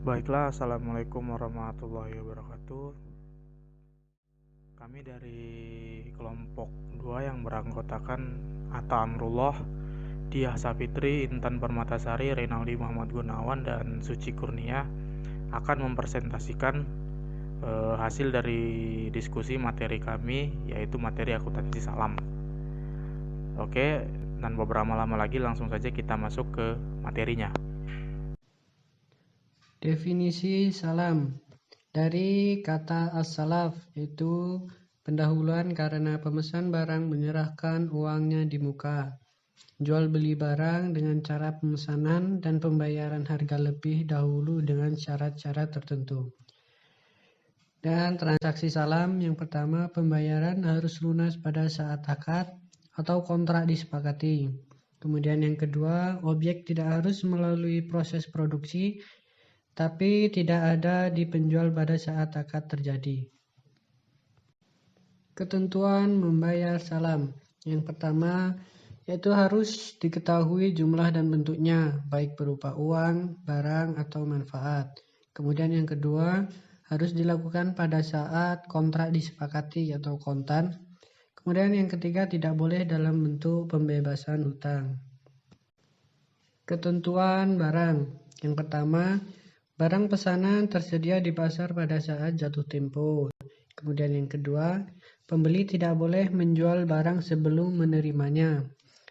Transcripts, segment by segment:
Baiklah, Assalamualaikum warahmatullahi wabarakatuh. Kami dari kelompok 2 yang beranggotakan Atta Amrullah, Diah Sapitri, Intan Permatasari, Renaldi Muhammad Gunawan, dan Suci Kurnia akan mempresentasikan hasil dari diskusi materi kami, yaitu materi akuntansi salam. Oke, tanpa berlama-lama lagi langsung saja kita masuk ke materinya. Definisi salam dari kata as-salaf, yaitu pendahuluan karena pemesan barang menyerahkan uangnya di muka. Jual beli barang dengan cara pemesanan dan pembayaran harga lebih dahulu dengan syarat-syarat tertentu. Dan transaksi salam yang pertama, pembayaran harus lunas pada saat akad atau kontrak disepakati. Kemudian yang kedua, objek tidak harus melalui proses produksi, tapi tidak ada di penjual pada saat akad terjadi. Ketentuan membayar salam. Yang pertama, yaitu harus diketahui jumlah dan bentuknya, baik berupa uang, barang, atau manfaat. Kemudian yang kedua, harus dilakukan pada saat kontrak disepakati atau kontan. Kemudian yang ketiga, tidak boleh dalam bentuk pembebasan hutang. Ketentuan barang. Yang pertama, barang pesanan tersedia di pasar pada saat jatuh tempo. Kemudian yang kedua, pembeli tidak boleh menjual barang sebelum menerimanya.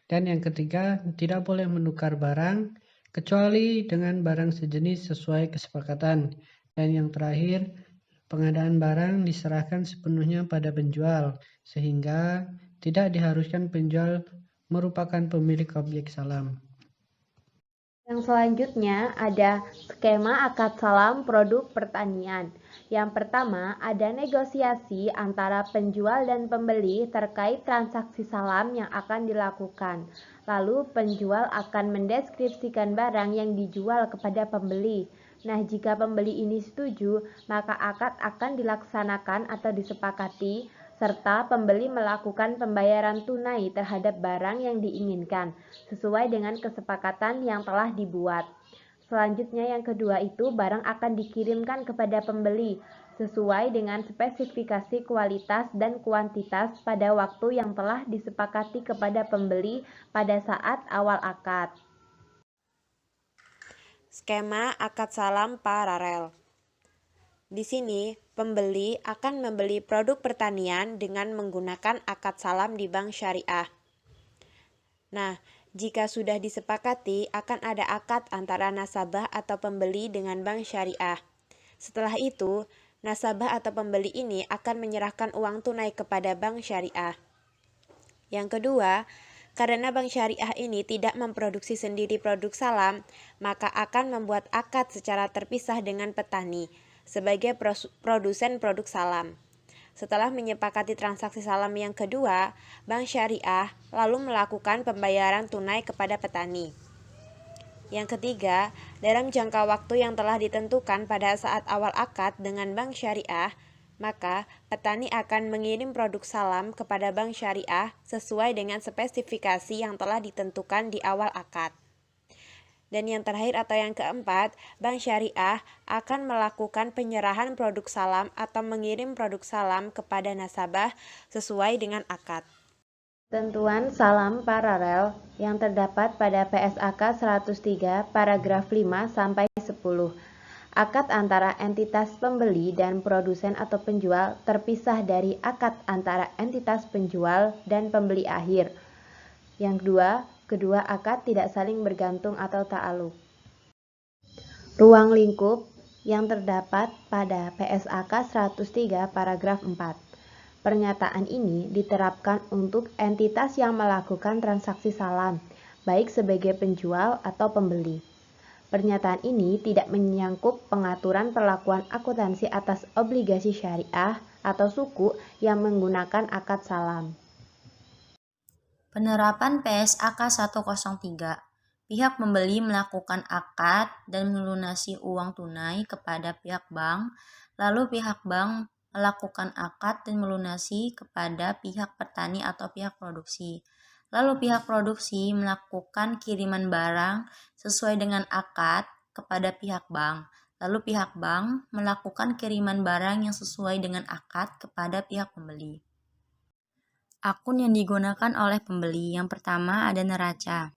Dan yang ketiga, tidak boleh menukar barang kecuali dengan barang sejenis sesuai kesepakatan. Dan yang terakhir, pengadaan barang diserahkan sepenuhnya pada penjual, sehingga tidak diharuskan penjual merupakan pemilik objek salam. Yang selanjutnya ada skema akad salam produk pertanian. Yang pertama, ada negosiasi antara penjual dan pembeli terkait transaksi salam yang akan dilakukan. Lalu penjual akan mendeskripsikan barang yang dijual kepada pembeli. Nah, jika pembeli ini setuju, maka akad akan dilaksanakan atau disepakati, serta pembeli melakukan pembayaran tunai terhadap barang yang diinginkan, sesuai dengan kesepakatan yang telah dibuat. Selanjutnya yang kedua itu barang akan dikirimkan kepada pembeli, sesuai dengan spesifikasi kualitas dan kuantitas pada waktu yang telah disepakati kepada pembeli pada saat awal akad. Skema akad salam paralel. Di sini, pembeli akan membeli produk pertanian dengan menggunakan akad salam di bank syariah. Nah, jika sudah disepakati, akan ada akad antara nasabah atau pembeli dengan bank syariah. Setelah itu, nasabah atau pembeli ini akan menyerahkan uang tunai kepada bank syariah. Yang kedua, karena bank syariah ini tidak memproduksi sendiri produk salam, maka akan membuat akad secara terpisah dengan petani sebagai produsen produk salam. Setelah menyepakati transaksi salam yang kedua, bank syariah lalu melakukan pembayaran tunai kepada petani. Yang ketiga, dalam jangka waktu yang telah ditentukan pada saat awal akad dengan bank syariah, maka petani akan mengirim produk salam kepada bank syariah sesuai dengan spesifikasi yang telah ditentukan di awal akad. Dan yang terakhir atau yang keempat, bank syariah akan melakukan penyerahan produk salam atau mengirim produk salam kepada nasabah sesuai dengan akad. Ketentuan salam paralel yang terdapat pada PSAK 103 paragraf 5 sampai 10. Akad antara entitas pembeli dan produsen atau penjual terpisah dari akad antara entitas penjual dan pembeli akhir. Yang kedua akad tidak saling bergantung atau ta'aluk. Ruang lingkup yang terdapat pada PSAK 103 paragraf 4. Pernyataan ini diterapkan untuk entitas yang melakukan transaksi salam, baik sebagai penjual atau pembeli. Pernyataan ini tidak menyangkut pengaturan perlakuan akuntansi atas obligasi syariah atau suku yang menggunakan akad salam. Penerapan PSAK 103. Pihak pembeli melakukan akad dan melunasi uang tunai kepada pihak bank, lalu pihak bank melakukan akad dan melunasi kepada pihak petani atau pihak produksi. Lalu pihak produksi melakukan kiriman barang sesuai dengan akad kepada pihak bank. lalu pihak bank melakukan kiriman barang yang sesuai dengan akad kepada pihak pembeli. Akun yang digunakan oleh pembeli yang pertama ada neraca.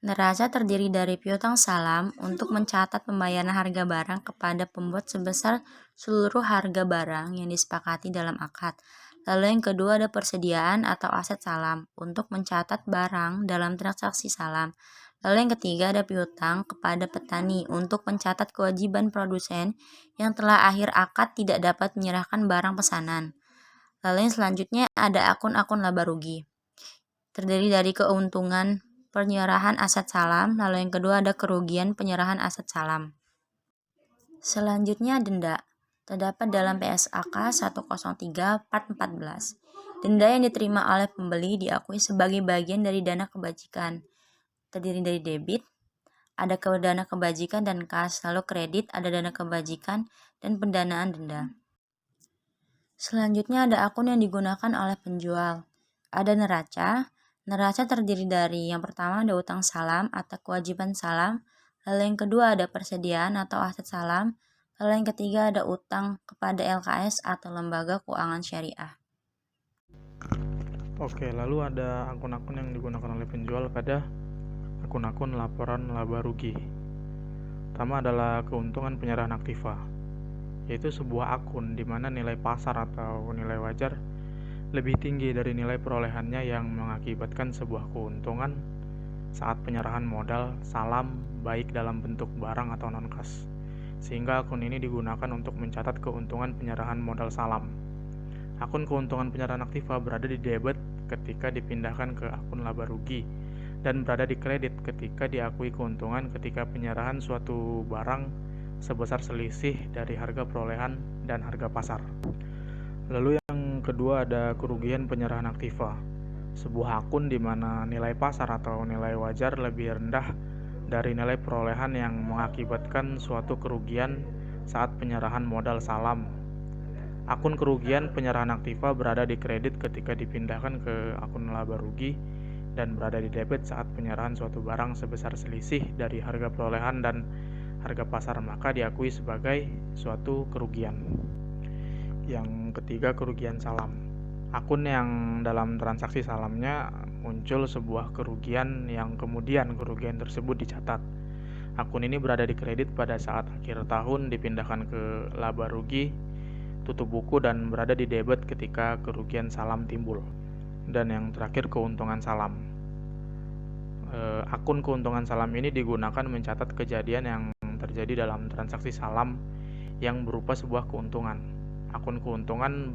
Neraca terdiri dari piutang salam untuk mencatat pembayaran harga barang kepada pembuat sebesar seluruh harga barang yang disepakati dalam akad. Lalu yang kedua ada persediaan atau aset salam untuk mencatat barang dalam transaksi salam. Lalu yang ketiga ada piutang kepada petani untuk mencatat kewajiban produsen yang telah akhir akad tidak dapat menyerahkan barang pesanan. Lalu yang selanjutnya ada akun-akun laba rugi. Terdiri dari keuntungan penyerahan aset salam, lalu yang kedua ada kerugian penyerahan aset salam. Selanjutnya denda. Terdapat dalam PSAK 103 Part 14. Denda yang diterima oleh pembeli diakui sebagai bagian dari dana kebajikan. Terdiri dari debit, ada dana kebajikan dan kas, lalu kredit, ada dana kebajikan dan pendanaan denda. Selanjutnya ada akun yang digunakan oleh penjual. Ada neraca. Neraca terdiri dari yang pertama ada utang salam atau kewajiban salam, lalu yang kedua ada persediaan atau aset salam, lalu yang ketiga ada utang kepada LKS atau lembaga keuangan syariah. Oke, lalu ada akun-akun yang digunakan oleh penjual pada akun-akun laporan laba rugi. Pertama adalah keuntungan penyerahan aktiva, yaitu sebuah akun di mana nilai pasar atau nilai wajar lebih tinggi dari nilai perolehannya yang mengakibatkan sebuah keuntungan saat penyerahan modal salam baik dalam bentuk barang atau non-kas. Sehingga akun ini digunakan untuk mencatat keuntungan penyerahan modal salam. Akun keuntungan penyerahan aktiva berada di debit ketika dipindahkan ke akun laba rugi dan berada di kredit ketika diakui keuntungan ketika penyerahan suatu barang sebesar selisih dari harga perolehan dan harga pasar. Lalu yang kedua ada kerugian penyerahan aktiva. Sebuah akun di mana nilai pasar atau nilai wajar lebih rendah dari nilai perolehan yang mengakibatkan suatu kerugian saat penyerahan modal salam. Akun kerugian penyerahan aktiva berada di kredit ketika dipindahkan ke akun laba rugi dan berada di debit saat penyerahan suatu barang sebesar selisih dari harga perolehan dan harga pasar, maka diakui sebagai suatu kerugian. Yang ketiga, kerugian salam. Akun yang dalam transaksi salamnya muncul sebuah kerugian yang kemudian kerugian tersebut dicatat. Akun ini berada di kredit pada saat akhir tahun dipindahkan ke laba rugi, tutup buku, dan berada di debit ketika kerugian salam timbul. Dan yang terakhir, keuntungan salam. Akun keuntungan salam ini digunakan mencatat kejadian yang terjadi dalam transaksi salam yang berupa sebuah keuntungan. Akun keuntungan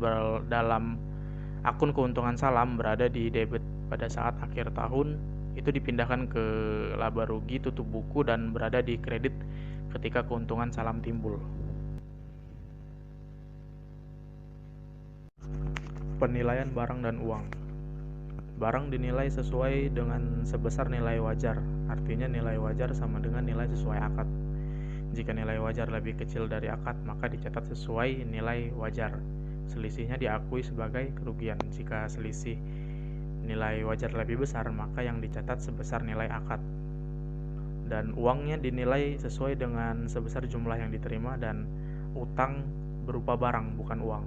salam berada di debit pada saat akhir tahun, itu dipindahkan ke laba rugi, tutup buku, dan berada di kredit ketika keuntungan salam timbul. Penilaian barang dan uang. Barang dinilai sesuai dengan sebesar nilai wajar, artinya nilai wajar sama dengan nilai sesuai akad. Jika nilai wajar lebih kecil dari akad, maka dicatat sesuai nilai wajar. Selisihnya diakui sebagai kerugian. Jika selisih nilai wajar lebih besar, maka yang dicatat sebesar nilai akad. Dan uangnya dinilai sesuai dengan sebesar jumlah yang diterima, dan utang berupa barang, bukan uang.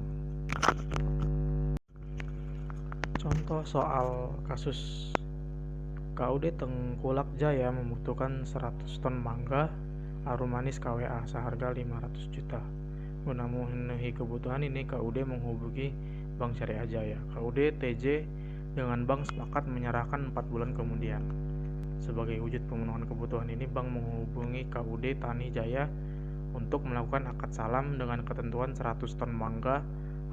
Contoh soal kasus KUD Tengkulak Jaya membutuhkan 100 ton mangga arum manis KWA seharga 500 juta. Guna memenuhi kebutuhan ini, KUD menghubungi Bank Syariah Jaya. KUD TJ dengan bank sepakat menyerahkan 4 bulan kemudian. Sebagai wujud pemenuhan kebutuhan ini, bank menghubungi KUD Tani Jaya untuk melakukan akad salam dengan ketentuan 100 ton mangga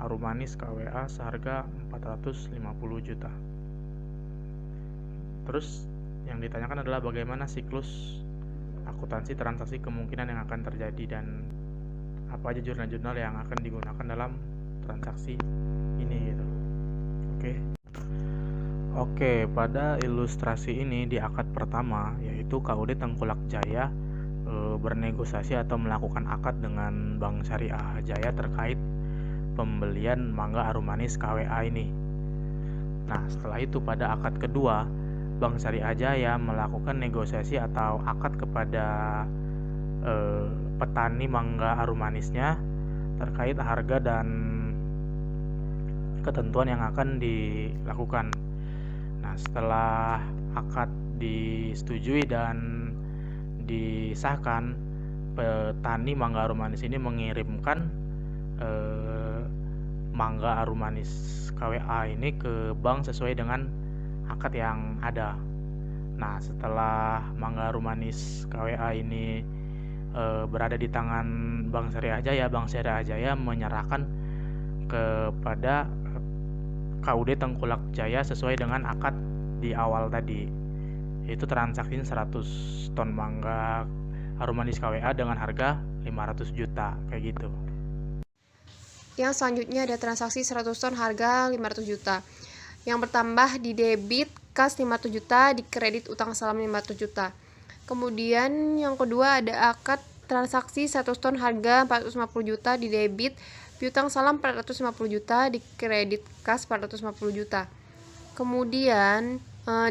arum manis KWA seharga 450 juta. Terus yang ditanyakan adalah bagaimana siklus akuntansi transaksi kemungkinan yang akan terjadi dan apa aja jurnal-jurnal yang akan digunakan dalam transaksi ini gitu. Oke, pada ilustrasi ini di akad pertama, yaitu KUD Tengkulak Jaya bernegosiasi atau melakukan akad dengan Bank Syariah Jaya terkait pembelian mangga arum manis KWA ini. Nah, setelah itu pada akad kedua, Bank Syariah Jaya melakukan negosiasi atau akad kepada petani mangga arum manisnya terkait harga dan ketentuan yang akan dilakukan. Nah, setelah akad disetujui dan disahkan, petani mangga arum manis ini mengirimkan mangga arum manis KWA ini ke bank sesuai dengan akad yang ada. Nah, setelah mangga arum manis KWA ini berada di tangan Bank Syariah Jaya menyerahkan kepada KUD Tengkulak Jaya sesuai dengan akad di awal tadi, yaitu transaksi 100 ton mangga arum manis KWA dengan harga 500 juta kayak gitu. Yang selanjutnya ada transaksi 100 ton harga 500 juta. Yang bertambah di debit kas 500 juta, di kredit utang salam 500 juta. Kemudian yang kedua ada akad transaksi 100 ton harga 450 juta, di debit piutang salam 450 juta, di kredit kas 450 juta. Kemudian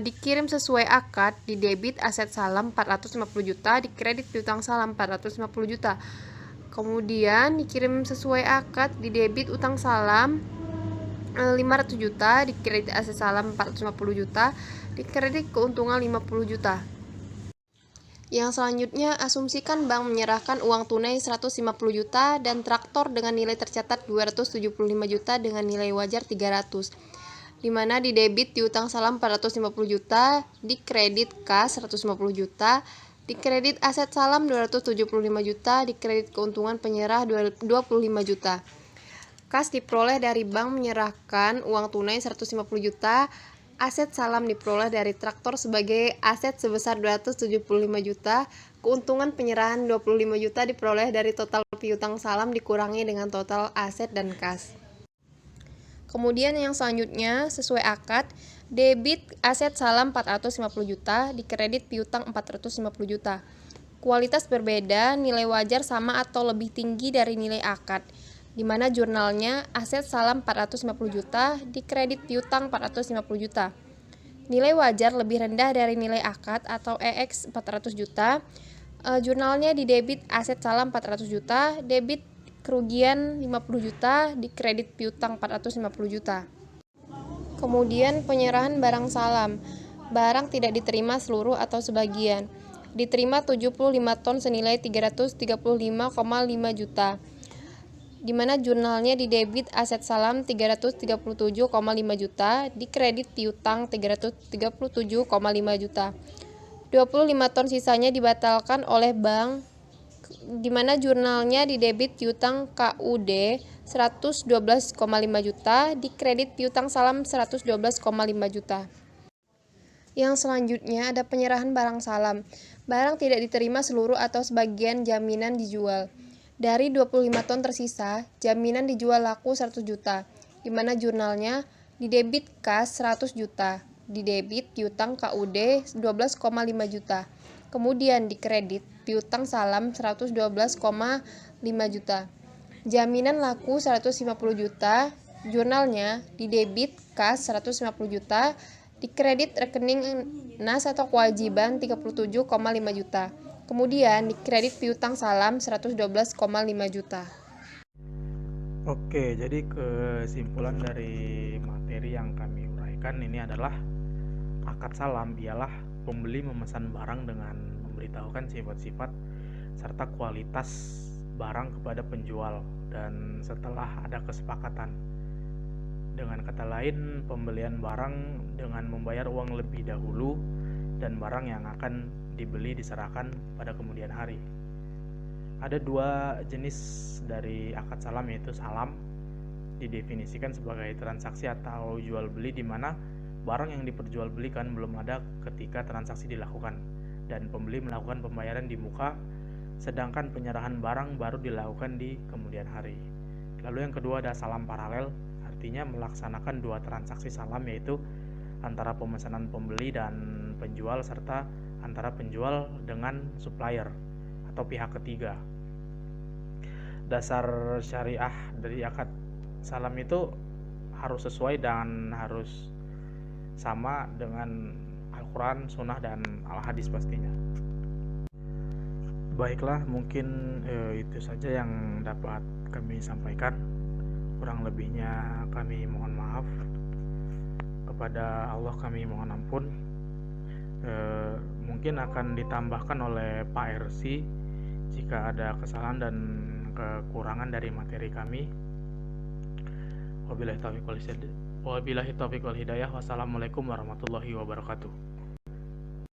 dikirim sesuai akad, di debit aset salam 450 juta, di kredit piutang salam 450 juta. Kemudian dikirim sesuai akad, di debit utang salam 500 juta, di kredit aset salam 450 juta, di kredit keuntungan 50 juta. Yang selanjutnya, asumsikan bank menyerahkan uang tunai 150 juta dan traktor dengan nilai tercatat 275 juta dengan nilai wajar 300, di mana di debit piutang salam 450 juta, di kredit kas 150 juta, di kredit aset salam 275 juta, di kredit keuntungan penyerah 25 juta. Kas diperoleh dari bank menyerahkan uang tunai 150 juta, aset salam diperoleh dari traktor sebagai aset sebesar 275 juta, keuntungan penyerahan 25 juta diperoleh dari total piutang salam dikurangi dengan total aset dan kas. Kemudian yang selanjutnya, sesuai akad, debit aset salam 450 juta, di kredit piutang 450 juta. Kualitas berbeda, nilai wajar sama atau lebih tinggi dari nilai akad, di mana jurnalnya aset salam 450 juta, di kredit piutang 450 juta. Nilai wajar lebih rendah dari nilai akad atau EX 400 juta. Jurnalnya di debit aset salam 400 juta, debit kerugian 50 juta, di kredit piutang 450 juta. Kemudian penyerahan barang salam. Barang tidak diterima seluruh atau sebagian. Diterima 75 ton senilai 335,5 juta. Di mana jurnalnya di debit aset salam 337,5 juta, di kredit piutang 337,5 juta. 25 ton sisanya dibatalkan oleh bank, di mana jurnalnya di debit piutang KUD 112,5 juta, di kredit piutang salam 112,5 juta. Yang selanjutnya ada penyerahan barang salam. Barang tidak diterima seluruh atau sebagian, jaminan dijual. Dari 25 ton tersisa, jaminan dijual laku 100 juta, di mana jurnalnya di debit kas 100 juta, di debit piutang KUD 12,5 juta. Kemudian di kredit piutang salam 112,5 juta. Jaminan laku 150 juta, jurnalnya di debit kas 150 juta, di kredit rekening nas atau kewajiban 37,5 juta. Kemudian di kredit piutang salam 112,5 juta. Oke, jadi kesimpulan dari materi yang kami uraikan ini adalah akad salam ialah pembeli memesan barang dengan memberitahukan sifat-sifat serta kualitas barang kepada penjual, dan setelah ada kesepakatan. Dengan kata lain, pembelian barang dengan membayar uang lebih dahulu dan barang yang akan dibeli diserahkan pada kemudian hari. Ada dua jenis dari akad salam, yaitu salam didefinisikan sebagai transaksi atau jual beli di mana barang yang diperjualbelikan belum ada ketika transaksi dilakukan dan pembeli melakukan pembayaran di muka, sedangkan penyerahan barang baru dilakukan di kemudian hari. Lalu yang kedua ada salam paralel, artinya melaksanakan dua transaksi salam, yaitu antara pemesanan pembeli dan penjual serta antara penjual dengan supplier atau pihak ketiga. Dasar syariah dari akad salam itu harus sesuai dan harus sama dengan Al-Quran, Sunnah, dan Al-Hadis pastinya. Baiklah, mungkin itu saja yang dapat kami sampaikan. Kurang lebihnya kami mohon maaf. Kepada Allah kami mohon ampun. Mungkin akan ditambahkan oleh Pak RC jika ada kesalahan dan kekurangan dari materi kami. Wabillahi taufiq wal hidayah. Wassalamualaikum warahmatullahi wabarakatuh.